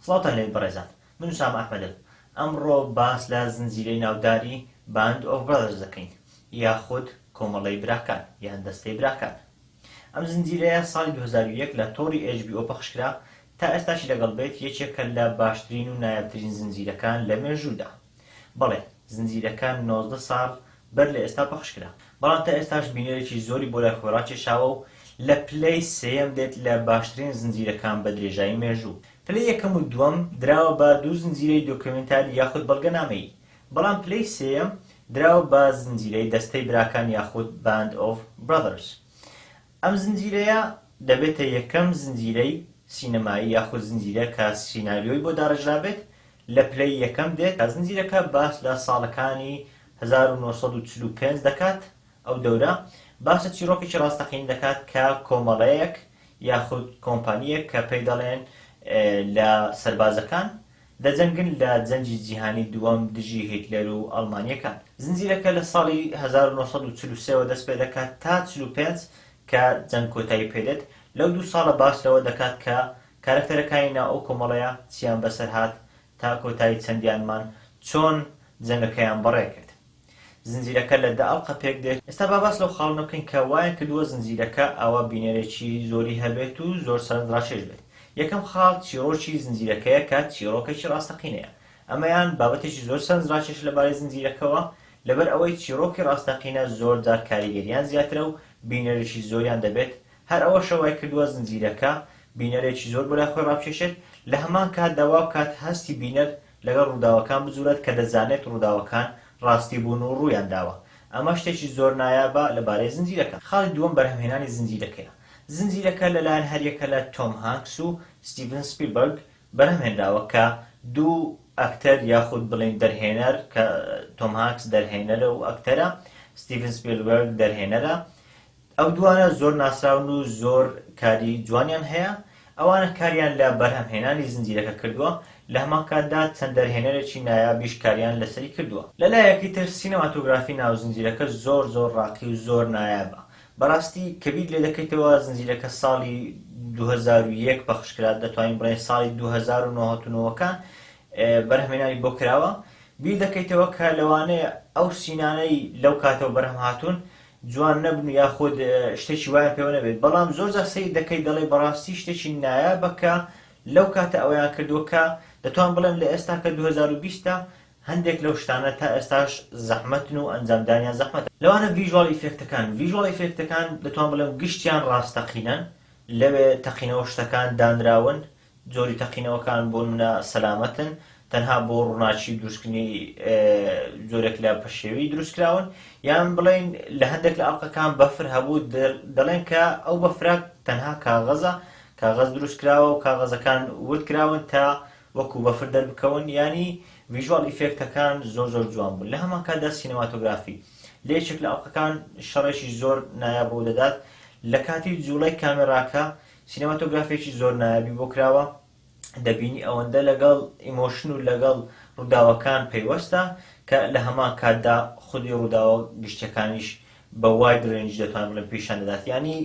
سڵاتان لێ بەڕێزان، من وسام ئەحمەدم. ئەمڕۆ باس لە زنجیرەی ناوداری باند ئۆف برەدەرز دەکەین، یاخود کۆمەڵەی براکان یان دەستەی براکان. ئەم زنجیرەیە ساڵی 2001 لە تۆڕی HBO پەخشکرا، تا ئێستاشی لەگەڵ بێت یەکێکە لە باشترین و نایابترین زنجیرەکان لە مێژوودا. بەڵێ زنجیرەکان 19 ساڵ بەر لە ئێستا پەخشکرا، بەڵام تا ئێستاش بینەرێکی زۆری بۆ لای خۆرا کێشاوە و لە پلەی سێیەم دێت لە باشترین زنجیرەکان بە درێژایی مێژوو. پلەی یەکەم و دووەم دراوە بە دوو زنجیرەی دۆکیومنتاری یاخود بەڵگەنامەیی، بەڵام پلەی سێیەم دراوە بە زنجیرەی دەستەی براکان یاخود باند ئۆف برەدەرز. ئەم زنجیرەیە دەبێتە یەکەم زنجیرەی سینەمایی یاخود زنجیرە کە سیناریۆی بۆ داڕژرابێت لە پلەی یەکەم دێت کە زنجیرەکە باس لە ساڵەکانی 1945 دەکات. ئەو دەورە باسە چیرۆکێکی ڕاستەقین دەکات کە کۆمەڵەیەک یاخود کۆمپانیەک کە پێی دەڵێن لە سەربازەکان دەجەنگن لە جەنگی جیهانی دووەم دژی هیتلەر و ئەڵمانیەکان. زنجیرەکە لە ساڵی 1943 دەست پێ دەکات تا 45 کە جەنگ کۆتایی پێدێت. لەو دوو ساڵە باس لەوە دەکات کە کارکتەرەکانی ناو ئەو کۆمەڵەیە چیان بەسەر هات تا کۆتایی چەندیانمان چۆن جەنگەکەیان بەڕێکرد. زنجیرەکە لە 10 ئەڵقە پێک دێت. ئێستا با باس لەو خاڵ نەکەین کە وایە کردووە زنجیرەکە ئەوە بینەرێکی زۆری هەبێت و زۆر سەرنجڕاکێش بێت. یەکەم خاڵ چیرۆکی زنجیرەکەیە کە چیرۆکێکی ڕاستەقینەیە. ئەمەیان بابەتێکی زۆر سەرنجڕاکێش لەبارەی زنجیرەکەوە، لەبەر ئەوەی چیرۆکی ڕاستەقینە زۆر جار کاریگەریان زیاترە و بینەرێکی زۆریان دەبێت. هەر ئەوەشە وای کردووە زنجیرەکە بینەرێکی زۆر بۆ لای خۆی ڕابکێشێت، لە هەمان کاتدا وا بکات هەستی بینەر لەگەڵ ڕووداوەکان بزورێت کە دەزانێت ڕووداوەکان ڕاستی بوون و ڕوویان داوە. ئەمە شتێکی زۆر نایابە لەبارەی زنجیرەکە. خاڵی دووەم بەرهەمهێنانی زنجیرەکەیە. زنجیرەکە لەلایەن هەریەکە لە تۆم هانکس و ستیڤن سپیلبەرگ بەرهەمهێنراوە کە دوو ئەکتەر یاخود بڵین دەرهێنەر، کە تۆم هانکس دەرهێنەرە و ئەکتەرە، ستیڤن سپیلبەرگ دەرهێنەرە. ئەو دوانە زۆر ناسراون و زۆر کاری جوانیان هەیە. ئەوانە کاریان لە بەرهەمهێنانی زنجیرەکە کردووە، لە هەمان کاتدا چەند دەرهێنەرێکی نایابیش کاریان لەسەری کردووە. لەلایەکی تر سینەماتۆگرافی ناو زنجیرەکە زۆر ڕاقی و زۆر نایابە. بەڕاستی کە بیر لێ دەکەیتەوە زنجیرەکە ساڵی 2001 پەخشکرا، دەتوانین بڵێن ساڵی 2009کان بەرهەمهێنانی بۆ کراوە. بیر دەکەیتەوە کە لەوانەیە ئەو سینانەی لەو کاتەوە بەرهەم هاتوون جوان نەبن یاخود شتێکی وایە پێوە نەبێت، بەڵام زۆر جار سەیر دەکەیت دەڵێ بەڕاستی شتێکی نایابە کە لەو کاتە ئەویان کردووە کە دەتوان بڵێم لە ئێستا کە 2020 هەندێک لەو شتانە تا ئێستاش زەحمەتن و ئەنجامدانیان زەحمەتە. لەوانە ڤیژوال ئیفێکتەکان دەتوان بڵێم گشتیان ڕاستەقینەن، لەوێ تەقینەوە شتەکان دانراون. جۆری تەقینەوەکان بۆ منە سەلامەتن، تەنها بۆ ڕووناچی دروستکردنی جۆرێک لە پەشێوی دروستکراون، یان بڵێن لە هەندێک لە ئەڵقەکان بەفر هەبوو دەڵێن کە ئەو بەفرە تەنها کاغەز دروستکراوە و کاغەزەکان وردکراون تا وەکو بەفر دەربکەون. ینی ڤیژوال ئیفێکتەکان زۆر جوان بوون. لە هەمان کاتدا سینەماتۆگرافی لە یەکێک لە ئەڵقەکان شەڕێکی زۆر نایاب ڕوو دەدات. لە کاتی جوڵەی کامێراکە سینەماتۆگرافێکی زۆر نایابی بۆ کراوە، دەبینی ئەوەندە لەگەڵ ئیمۆشن و لەگەڵ ڕووداوەکان پەیوەستە کە لە هەمان کاتدا خودی ڕووداوە گشتەکانیش بە واید رێنج دەتوان بڵێن پیشان دەدات. ینی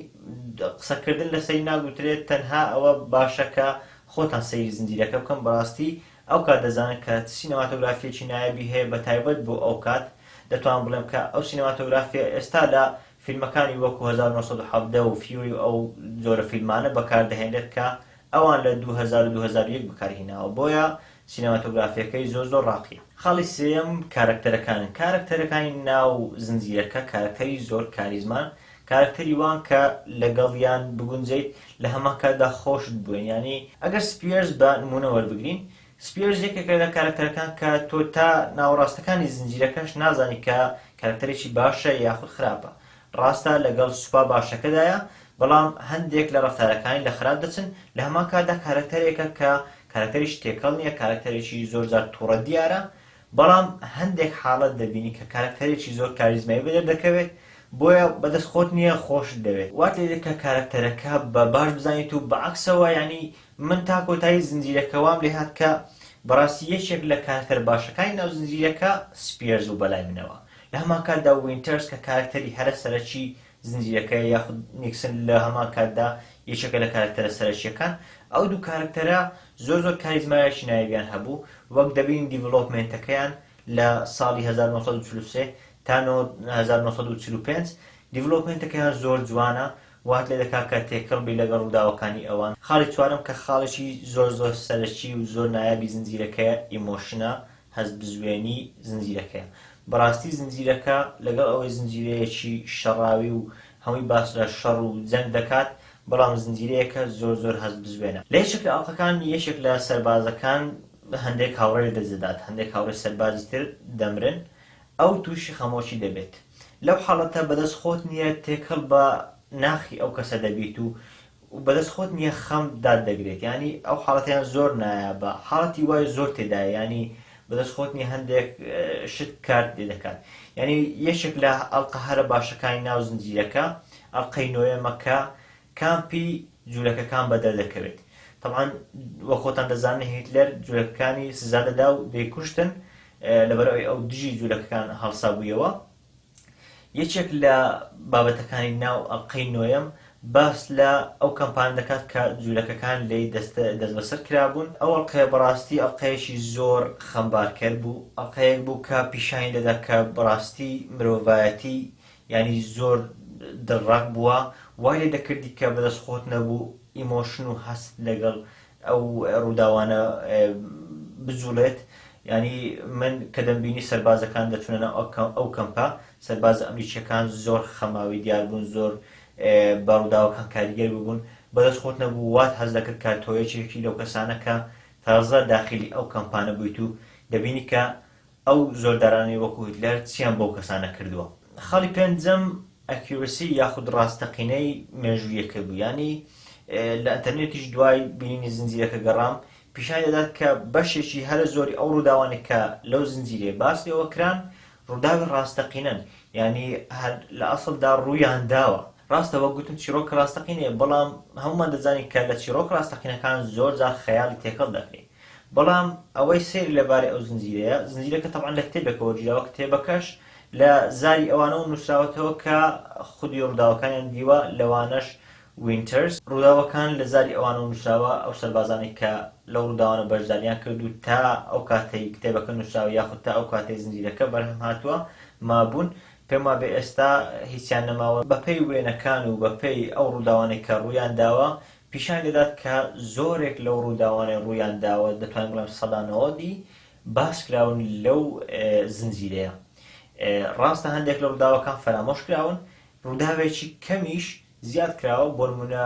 قسەکردن لە سەری ناگوترێت، تەنها ئەوە باشە کە خۆتان سەیری زنجیرەکە بکەم. بەڕاستی ئەو کات دەزانن کە سینەماتۆگرافیەکی نایابی هەیە بە تایبەت بۆ ئەو کات. دەتوان بڵێم کە ئەو سینەماتۆگرافیە ئێستا لە فیلمەکانی وەکو 1970 و فیوری و ئەو زۆرە فیلمانە بەکاردەهێنێت کە ئەوان لە 2001 بەکارهێناوە، بۆیە سینەماتۆگرافیەکەی زۆر ڕاقیە. خاڵی سێیەم کارکتەرەکانی ناو زنجیرەکە کارکتەری زۆر کاریزمان، کارکتەری وان کە لەگەڵیان بگونجیت لە هەمان کاتدا خۆشت بووین. ینی ئەگەر سپیرز بە نمونە وەربگرین، سپیرز یەکێکە لە کارکتەرەکان کە تۆ تا ناوەڕاستەکانی زنجیرەکەش نازانی کە کارکتەرێکی باشە یاخود خراپە. ڕاستە لەگەڵ سوپا باشەکەدایە، بەڵام هەندێک لە ڕەفتارەکانی لە خراپ دەچن. لە هەمان کاتدا کارکتەرێکە کە کارکتەریش تێکەڵ نییە، کارکتەرێکی زۆر جار تووڕە دیارە، بەڵام هەندێک حاڵەت دەبینی کە کارکتەرێکی زۆر کاریزمایی بەدەر دەکەوێت، بۆیە بەدەست خۆت نییە خۆشت دەوێت. وات لێ دێت کە کارکتەرەکە بە باش بزانیت و بەعکسەوە. ینی من تا کۆتایی زنجیرەکە وام لێ هات کە بەڕاستی یەکێک لە کارکتەر باشەکانی ناو زنجیرەکە سپیرز و بەلای منەوە. لە هەمان کاتدا وینتەرز کە کارکتەری هەرە سەرەکی زنجیرەکە یاخود نیکسن لە هەمان کاتدا یەکێکە لە کارکتەرە سەرەکیەکان. ئەو دوو کارکتەرە زۆر کاریزمایەکی نایبیان هەبوو وەک دەبین دیڤلۆپمنتەکەیان لە ساڵی 1943 تا 1945 دیڤلۆپمنتەکەیان زۆر جوانە وات لێ دەکات کە تێکەڵ بێ لەگەڵ ڕووداوەکانی ئەوان. خاڵی چوارم کە خاڵێکی زۆر سەرەکی و زۆر نایابی زنجیرەکەیە ئیمۆشنە، هەست بزوێنی زنجیرەکەیە. بەڕاستی زنجیرەکە لەگەڵ ئەوەی زنجیرەیەکی شەڕاوی و هەمووی باس لە شەڕ و جەنگ دەکات، بەڵام زنجیرەیەکە زۆر هەست بزوێنە. لە یەکێک لە ئاڵلقەکان یەکێک لە سەربازەکان هەندێک هاوڕێ دەجێدات، هەندێک هاوڕێ سەربازی تر دەمرن، ئەو تووشی خەمۆکی دەبێت. لەو حاڵەتە بەدەست خۆت نییە تێکەڵ بە ناخی ئەو کەسە دەبیت و بەدەست خۆت نییە خەم داد دەگرێت، ینی ئەو حاڵەتیان زۆر نایابە، حاڵەتی وای زۆر تێدایە، ینی بەدەست خۆت نییە هەندێک شت کار لێ دەکات. ینی یەکێک لە ئەڵلقە هەرە باشەکانی ناو زنجیرەکە ئەڵلقەی نۆیەمەکە کامپی جوولەکەکان بەدەر دەکەوێت. طبعا وە خۆتان دەزانن هیتلەر جوولەکەکانی سزا دەدا و دەیکوشتن لەبەرەوەی ئەو دژی جوولەکەکان هەڵسا بوویەوە. یەکێک لە بابەتەکانی ناو ئەڵلقەی نۆیەم باس لە ئەو کەمپانە دەکات کە جوولەکەکان لێی دەست بەسەر کرابوون. ئەو ئەڵلقەیە بەڕاستی ئەڵلقەیەکی زۆر خەمبارکەر بوو، ئەڵلقەیەک بوو کە پیشانی دەدا کە بەڕاستی مرۆڤایەتی ینی زۆر دڕاق بووە، وای لێ دەکردی کە بەدەست خۆت نەبوو ئیمۆشن و هەست لەگەڵ ئەو ڕووداوانە بجوڵێت. ینی من کە دەمبینی سەربازەکان دەچونەنە ئەو کەمپە، سەربازە ئەمریکیەکان زۆر خەماوی دیار بوون، زۆر بە ڕووداوەکان کاریگەر بوون، بەدەست خۆت نەبوو وات هەز دەکرد کە تۆ یەکێکی لەو کەسانە کە تازە داخلی ئەو کەمپانە بوویت و دەبینی کە ئەو زۆردارانی وەکو هیتلەر چیان بەو کەسانە کردووە. خاڵی پێنجەم ئەکیورسی یاخود ڕاستەقینەی مێژوویەکە بوو، ینی لە ئینتەرنێتیش دوای بینینی زنجیرەکە گەڕام پیشانی دەدات کە بەشێکی هەرە زۆری ئەو ڕووداوانێک کە لەو زنجیرێ باس لێەوە کران ڕووداوی ڕاستەقینەن، ینی هەر لە ئەسڵدا ڕوویان داوە. ڕاستە وەک گوتم چیرۆکە ڕاستەقینەیە، بەڵام هەمومان دەزانین کە لە چیرۆکە ڕاستەقینەکان زۆر جار خەیاڵی تێکەڵ دەکرێت. بەڵام ئەوەی سێری لەبارەی ئەو زنجیرەیە، زنجیرەکە تەبعاً لە کتێبێکەوە جیاوە، کتێبەکەش لە زاری ئەوانەوە نووسراوەتەوە کە خودی ڕووداوەکانیان دیوە، لەوانەش وینترز. ڕووداوەکان لە زاری ئەوانەوە نووسراوە، ئەو سەربازانی کە لەو ڕووداوانە بەشداریان کردو تا ئەو کاتەی کتێبەکە نووسراوە یاخود تا ئەو کاتەی زنجیرەکە بەرهەم هاتووە مابوون. پێم وابێ ئێستا هیچیان نەماوە بەپێی وێنەکان و بەپێی ئەو ڕووداوانێک کە ڕوویان داوە پیشانی دەدات کە زۆرێک لەو ڕووداوانەی ڕوویان داوە دەتوانین بڵێم سەدانەوەدی باس کراون لەو زنجیرەیە. ڕاستە هەندێک لە ڕووداوەکان فەرامۆش کراون، ڕووداوێکی کەمیش زیاد کراوە، بۆ نمونە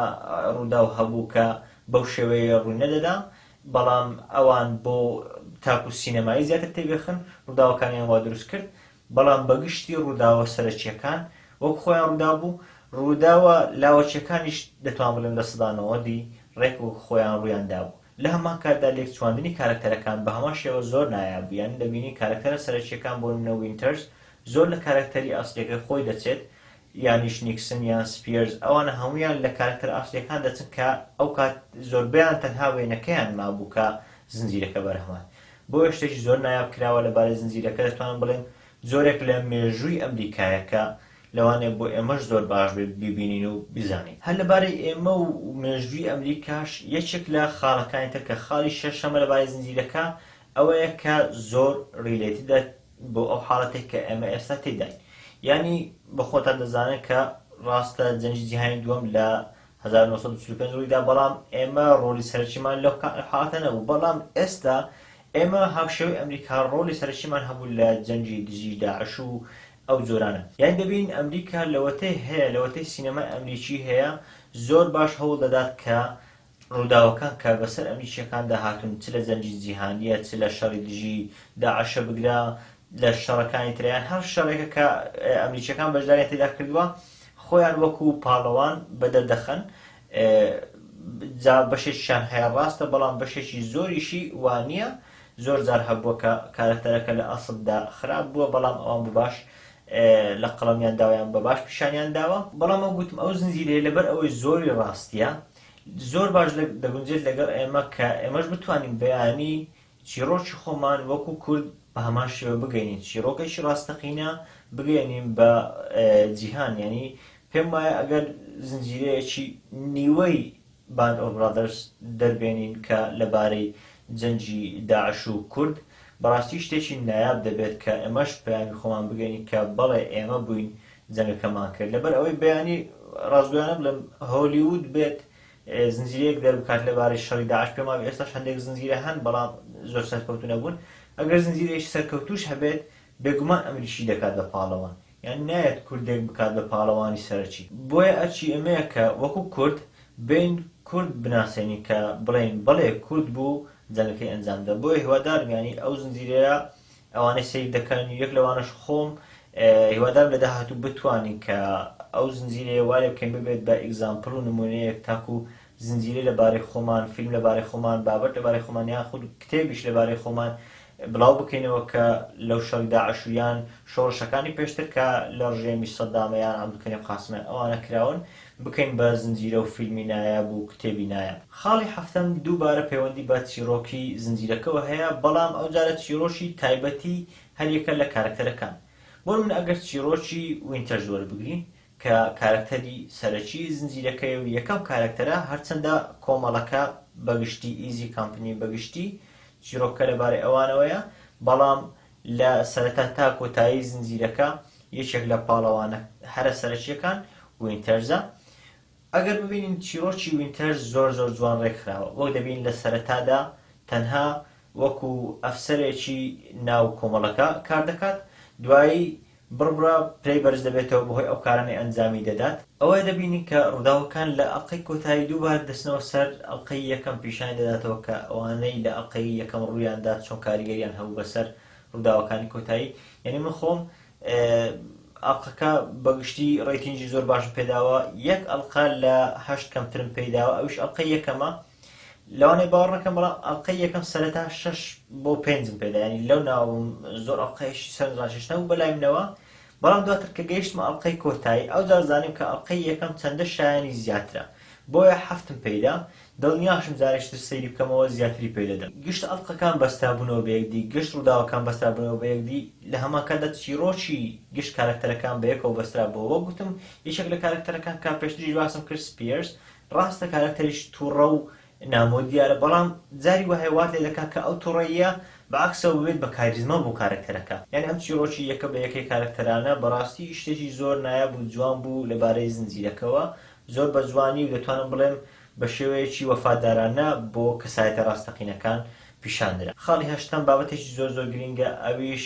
ڕووداو هەبوو کە بەو شێوەیە ڕووی نەدەدا، بەڵام ئەوان بۆ تاکو سینەمایی زیاتر تێبێخن ڕووداوەکانیان وا دروست کرد. بەڵام بەگشتی ڕووداوە سەرەکیەکان وەک خۆیان ڕوودا بوو، ڕووداوە لاوەچیەکانیش دەتوان بڵێن لە سەدانەوەدی ڕێک وەک خۆیان ڕوویاندا بوو. لە هەمان کاتدا لێک چواندنی کارکتەرەکان بە هەمان شێوە زۆر نایابوو، یان دەبینی کارکتەرە سەرەکیەکان بۆ نمونە وینترز زۆر لە کارکتەری ئاسڵیەکەی خۆی دەچێت، یانیش نیکسن یان سپیرز، ئەوانە هەمویان لە کارکتەر ئاسڵیەکان دەچن کە ئەو کات زۆربیان تەنها وێنەکەیان مابوو کە زنجیرەکە بەرهەمان. بۆ شتێکی زۆر نایاب کراوە لەبارەی زنجیرەکە، دەتوانم بڵێم جۆرێک لە مێژووی ئەمریکایەکە لەوانێ بۆ ئێمەش زۆر باش ببینین و بیزانین. هەر لەبارەی ئێمە و مێژووی ئەمریکاش یەکێک لە خاڵەکانی تر کە خاڵی شەشەمە لەبارەی زنجیرەکە ئەوەیە کە زۆر ڕیلێتیدە بۆ ئەو حاڵەتێک کە ئێمە ئێستا تێداین. ینی بە خۆتان دەزانن کە ڕاستە جەنگی جیهانی دووەم لە 1945 ڕوویدا، بەڵام ئێمە ڕۆلی سەرچیمان لەو حاڵەتە نەبوو، بەڵام ئێستا ئێمە هاوشێوەی ئەمریکا ڕۆلی سەرچیمان هەبوو لە جەنگی دژی داعش و ئەو جۆرانە. یان دەبین ئەمریکا لەوەتەی هەیە، لەوەتەی سینەمای ئەمریکی هەیە، زۆر باش هەوڵ دەدات کە ڕووداوەکان کە بەسەر ئەمریکیەکان داهاتون، چ لە جەنگی جیهانیە، چ لە شەڕی دژی داعشە بگرا، لە شەڕەکانی تریان، هەر شەڕێکە کە ئەمریکیەکان بەشداریان تێدا کردووە خۆیان وەکو پاڵەوان بەدەردەخەن. جا بەشێکیان هەیە ڕاستە، بەڵام بەشێکی زۆریشی وانییە. زۆر جار هەبووە کە کارکتەرەکە لە ئەسڵدا خراپ بووە، بەڵام ئەوان بباش لە قەڵەمیان داوایان بەباش پیشانیان داوە. بەڵام ئەو گوتم ئەو زنجیرەیە لەبەر ئەوەی زۆری ڕاستیە زۆر باش دەگونجێت لەگەڵ ئێمە کە ئێمەش بتوانین بەیانی چیرۆکی خۆمان وەکو کورد بە هەمان شێوە بگەینین، چیرۆکێکی ڕاستەقینە بگەینین بە جیهان. ینی پێم وایە ئەگەر زنجیرەیەکی نیوەی باند ئۆف برادرز دەربێنین کە لەبارەی جەنگی داعش و کورد بەڕاستی شتێکی نایاب دەبێت کە ئێمەش بەیانی خۆمان بگەینی کە بەڵێ ئێمە بووین جەنگەکەمان کرد لەبەر ئەوەی بەیانی ڕاستگویانە بڵێم هۆلیوود بێت زنجیرەیەک دەربکات لەبارەی شەڕی داعش پێما ئێستاش هەندێک زنجیرە هەن بەڵام زۆر سەرکەوتو نەبوون ئەگەر زنجیرەیەکی سەرکەوتوش هەبێت بێگومان ئەمریشی دەکات بە پاڵەوان یان نایەت کوردێک بکات بە پاڵەوانی سەرەکی بۆیە ئەرچی ئەمەیە کە وەکو کورد بین کورد بناسێنی کە بڵێن بەڵێ کورد بوو جەنگەکەی ئەنجامدا بۆیە هیوادارم ینی ئەو زنجیرەیە ئەوانەی سیر دەکەن یەک لەوانەش خۆم هیوادارم لە داهاتوو بتوانین کە ئەو زنجیرەیە وارێ بکەین ببێت بە ئێگزامپڵ و نمونەیەک تاکو زنجیرە لەبارەی خۆمان فیلم لەبارەی خۆمان بابەت لەبارەی خۆمان یان خود کتێبیش لەبارەی خۆمان بڵاو بکەینەوە کە لەو شەڕی داعش و یان شۆڕشەکانی پێشتر کە لە ڕژێمی سەدامە یان عەبدولکەریم قاسمە ئەوانە کراون بکەین بە زنجیرە و فیلمی نایاب و کتێبی نایاب. خاڵی هەفتەم دووبارە پەیوەندی بە چیرۆکی زنجیرەکەەوە هەیە بەڵام ئەوجارە چیرۆشی تایبەتی هەریەکە لە کارکتەرەکان بۆ من ئەگەر چیرۆکی وینتەر زۆر بگرین کە کارکتەری سەرەکی زنجیرەکەی و یەکەم کارکتەرە هەرچەندە کۆمەڵەکە بەگشتی ئیزی کامپنی بەگشتی چیرۆکە لەبارەی ئەوانەوەیە بەڵام لە سەرەتا تا کۆتایی زنجیرەکە یەکێک لە پاڵەوانە هەرە سەرەکیەکان وینتەرزە ئەگەر ببینین چیرۆکی وینتەرز زۆر زۆر جوان ڕێکخراوە وەک دەبین لە سەرەتادا تەنها وەکو ئەفسەرێکی ناو کۆمەڵەکە کار دەکات دوایی بڕبرا پرەی بەرز دەبێتەوە بەهۆی ئەو کارانەی ئەنجامی دەدات ئەوە دەبینین کە ڕووداوەکان لە ئەڵقەی کۆتایی دووبار دەستنەوە سەر ئەڵقەی یەکەم پیشانی دەداتەوە کە ئەوانەی لە ئەڵقەی یەکەم ڕوویاندا چۆن کاریگەریان هەبوو بەسەر ڕووداوەکانی کۆتایی یعنی من خۆم ئەڵقەکە بەگشتی ڕێتینجی زۆر باشم پێداوە یەک ئەڵقە لە 8 کەمترم پێداوە ئەوش ئەڵقەی یەکەمە لەوانەی باوەڕ نەکەم بەڵام ئەڵقەی یەکەم سەرەتا 6 بۆ 5 پێدا ینی لەو ناوم زۆر ئەڵقەیەشی سەرنجڕاکێشە نەبوو بەلایمنەوە بەڵام دواتر کە گەیشتمە ئەڵقەی کۆتایی ئەوجار زانیم کە ئەڵقەی یەکەم چەندە شایانی زیاترە بۆیە هەفتم پێدا دڵنیاشم جارێکتر سەیری بکەمەوە زیاتری پێ دەدەم گشت ئەڵقەکان بەستابوونەوە بە یەکدی گشت ڕووداوەکان بەستابوونەوە بە یەکدی لە هەماکاندا چیرۆکی گشت کارکتەرەکان بە یەکەوە بەسترابەوە وەک گوتم یەکێک لە کارکتەرەکان کە پێشتری باسم کرد سپیرز ڕاستە کارکتەریش تووڕە و نامۆ دیارە بەڵام جاری وهەیە وات لێ دەکات کە ئەو تووڕەییە بەعکسەوە بێت بە کاریزما بۆ کارکتەرەکە یعنی ئەم چیرۆکی یەکە بە یەکەی کارکتەرانە بەڕاستی شتێکی زۆر نایاب و جوان بوو لەبارەی زنجیرەکەوە زۆر بە جوانی و دەتوانم بڵێم بە شێوەیەکی وەفادارانە بۆ کەسایەتە ڕاستەقینەکان پیشاندرا. خاڵی هەشتم بابەتێکی زۆر زۆر گرینگە ئەویش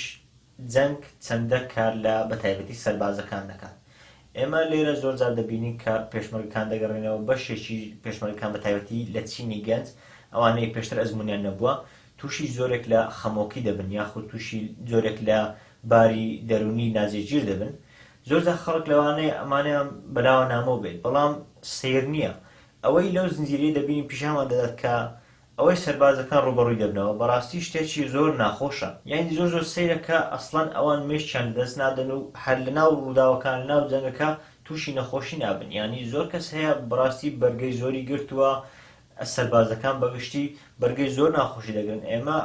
جەنگ چەندە کار لە بەتایبەتی سەربازەکان دەکات. ئێمە لێرە زۆر جار دەبینین کە پێشمەرگەکان دەگەڕێنەوە بەشێکی پێشمەرگەکان بەتایبەتی لە چینی گەنج ئەوانەی پێشتر ئەزمونیان نەبووە تووشی زۆرێک لە خەمۆکی دەبن یاخود تووشی زۆرێک لە باری دەرونی ناجێگیر دەبن زۆرجار خەڵک لەوانەیە ئەمانیان بەلاوە نامۆ بێت بەڵام سیر نییە ئەوەی لەو زنجیرەی دەبینی پیشامان دەدات کە ئەوەی سەربازەکان ڕوبەڕووی دەبنەوە بەڕاستی شتێکی زۆر ناخۆشە یعنی زۆر زۆر سیرەکە ئەسڵەن ئەوان مێشتیان دەست نادەن و هەر لە ناو ڕووداوەکان لە ناو جەنگەکە تووشی نەخۆشی نابن ینی زۆر کەس هەیە بەڕاستی بەرگەی زۆری گرتووە سەربازەکان بەگشتی بەرگەی زۆر ناخۆشی دەگرن ئێمە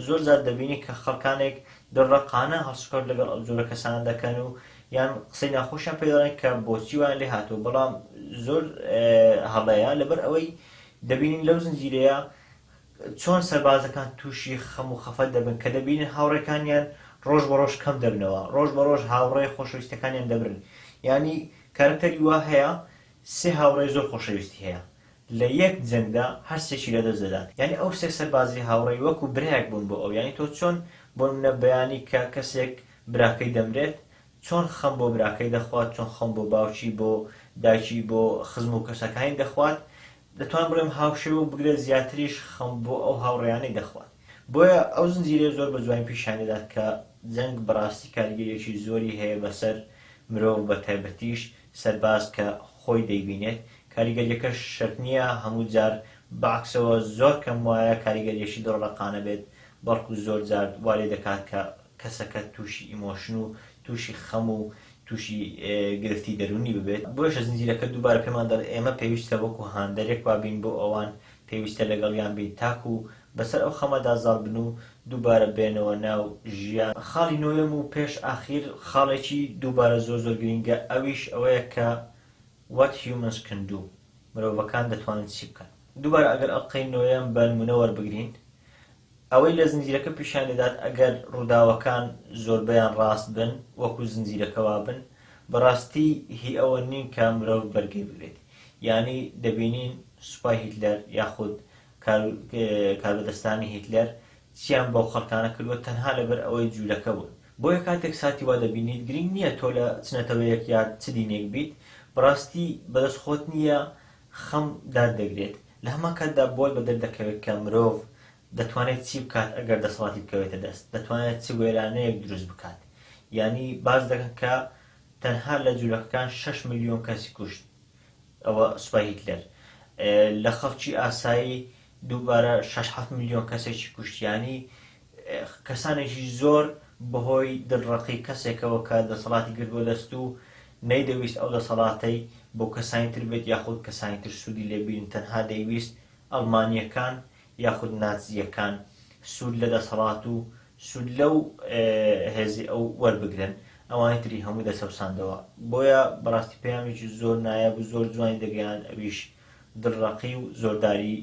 زۆر زار دەبینی کە خەڵکانێک دڕەقانە هەڵسوکەوت لەگەڵ ئەو جۆرە کەسان دەکەن و یان قسەی ناخۆشیان پێدەڵێن کە بۆچی وان لێ هاتووە بەڵام زۆر هەڵەیە لەبەر ئەوەی دەبینین لەو زنجیرەیە چۆن سەربازەکان تووشی خەم و خەفەت دەبن کە دەبینن هاوڕێکانیان ڕۆژ بە ڕۆژ کەم دەبنەوە ڕۆژ بە ڕۆژ هاوڕێ خۆشەویستەکانیان دەبرن ینی کارکتەری وا هەیە سێ هاوڕێی زۆر خۆشەویستی هەیە لە یەک جەنگدا هەرسێکی لەدەست دەدات یعنی ئەو سێ سەربازی هاوڕێی وەکو برایەک بوون بۆ ئەو ینی تۆ چۆن بۆ منە بەیانی کە کەسێک براکەی دەمرێت چۆن خەم بۆ براکەی دەخوات چۆن خەم بۆ باوکی بۆ دایکی بۆ خزم و کەسەکانی دەخوات دەتوان بڵێم هاوشێوە و بگرێت زیاتریش خەم بۆ ئەو هاوڕێیانەی دەخوات بۆیە ئەو زنجیرە زۆر بە جوانی پیشان دەدات کە جەنگ بەڕاستی کاریگەریەکی زۆری هەیە بەسەر مرۆڤ بە تایبەتیش سەرباز کە خۆی دەیبینێت کاریگەریەکە شەرت نییە هەموو جار بەعکسەوە زۆر کەم وایە کاریگەریەکی دڕەقانە بێت بەڵکو زۆر جار وارێ دەکات کە کەسەکە تووشی ئیمۆشن و تووشی خەم و تووشی گرفتی دەرونی ببێت بۆشە زنجیرەکە دووبارە پێمان دەڵێت ئێمە پێویستە وەکو هاندەرێک وابین بۆ ئەوان پێویستە لەگەڵیان بین تاکو و بەسەر ئەو خەمەدا زاڵ بن و دووبارە بێنەوە ناو ژیان. خاڵی نۆیەم و پێش ئاخیر خاڵێکی دووبارە زۆر زۆر گرینگە ئەویش ئەوەیە کە what humans can do مرۆڤەکان دەتوانن چی بکەن. دووبارە ئەگەر ئەڵقەی نۆیەم بە نمونە وەربگرین، ئەوەی لە زنجیرەکە پیشان دەدات ئەگەر ڕووداوەکان زۆربەیان ڕاست بن وەکو زنجیرەکەوا بن، بەڕاستی هی ئەوە نین کە مرۆڤ بەرگەی بگرێت. یعنی دەبینین سوپای هیتلەر یاخود کاربەدەستانی هیتلەر چیان بەو خەڵکانە کردووە تەنها لەبەر ئەوەی جوولەکە بوون. بۆیە کاتێک ساتی وا دەبینیت گرنگ نییە تۆ لە چنەتەوەیەک یا چ دینێک بیت، بەڕاستی بەدەستخۆت نییە خەم دادەگرێت. لە هەمان کاتدا بۆل بە دەردەکەوێت کە مرۆڤ دەتوانێت چی بکات ئەگەر دەسەڵاتی بکەوێتە دەست، دەتوانێت چ وێرانەیەک دروست بکات. یعنی باز دەکەن کە تەنها لە جوولەکەکان 6 ملیۆن کەسی کوشت ئەوە سوپای هیتلەر، لە خەڵکی ئاسایی دووبارە 6-7 ملیۆن کەسێکی کوشتیانی کەسانێکی زۆر بەهۆی دڵڕەقی کەسێکەوە کە دەسەڵاتی کرد بۆ دەست و نەیدەویست ئەو دەسەڵاتەی بۆ کەسانی تر بێت یاخود کەسانی تر سوودی لێبین، تەنها دەیویست ئەڵمانیەکان یاخود نازیەکان سوود لە دەسەڵات و سوود لەو هێزی ئەو وەربگرن، ئەوانی تری هەموو دەسەوساندەوە. بۆیە بەڕاستی پەیامێکی زۆر نایاب و زۆر جوانی دەگەیان، ئەویش دڵڕەقی و زۆرداری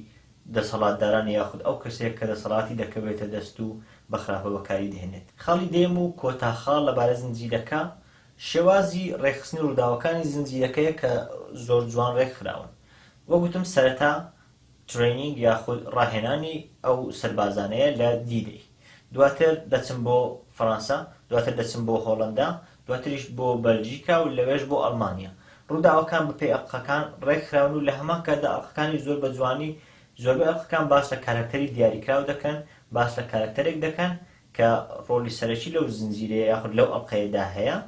دەسەڵاتداران یاخود ئەو کەسێک کە دەسەڵاتی دەکەوێتە دەست و بەخراپە بەکاری دێنێت. خاڵی دێم و کۆتاخاڵ لەبارە زنجیرەکە شێوازی ڕێکخستنی ڕووداوەکانی زنجیرەکەیە کە زۆر جوان ڕێکخراون. وەگوتم سەرەتا ترینینگ یاخود ڕاهێنانی ئەو سەربازانەیە لە دیدەی، دواتر دەچم بۆ فەڕەنسا، دواتر دەچم بۆ هۆڵەندا، دواتریش بۆ بەلجیکا و لەوێش بۆ ئەڵمانیا. ڕووداوەکان بەپێی ئەڵقەکان ڕێکخراون و لە هەمان کاتدا ئەڵقەکانی زۆر بە جوانی زۆربەی ئەڵقەکان باس لە کارکتەری دیاریکراو دەکەن، باس لە کارکتەرێک دەکەن کە ڕۆلی سەرەکی لەو زنجیرەیە یاخود لەو ئەڵقەیەدا هەیە.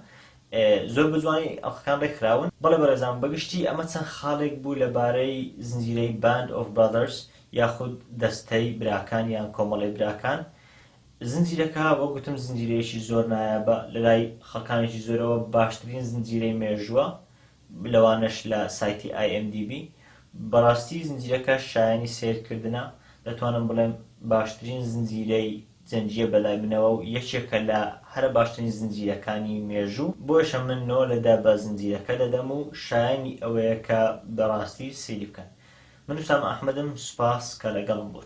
زۆر بە جوانی ئەڵقەکان ڕێکخراون. بەڵێ بەڕێزان بەگشتی ئەمە چەند خاڵێک بوو لەبارەی زنجیرەی باند ئۆف برادرز یاخود دەستەی براکان یان کۆمەڵی براکان. زنجیرەکە وەگوتم زنجیرەیەکی زۆر نایابە، لەلای خەڵکانێکی زۆرەوە باشترین زنجیرەی مێژووە، لەوانەش لە سایتی IMDb. بەڕاستی زنجیرەکە شایانی سیرکردنە، دەتوانم بڵێم باشترین زنجیرەی جەنگیە بەلای منەوە و یەکێکە لە هەرە باشترین زنجیرەکانی مێژوو. بۆیشە من 9 بە زنجیرەکە دەدەم و شایانی ئەوەیە کە بەڕاستی سیری بکەن. من وسام ئەحمەدم، سوپاس کە لەگەڵم بوویت.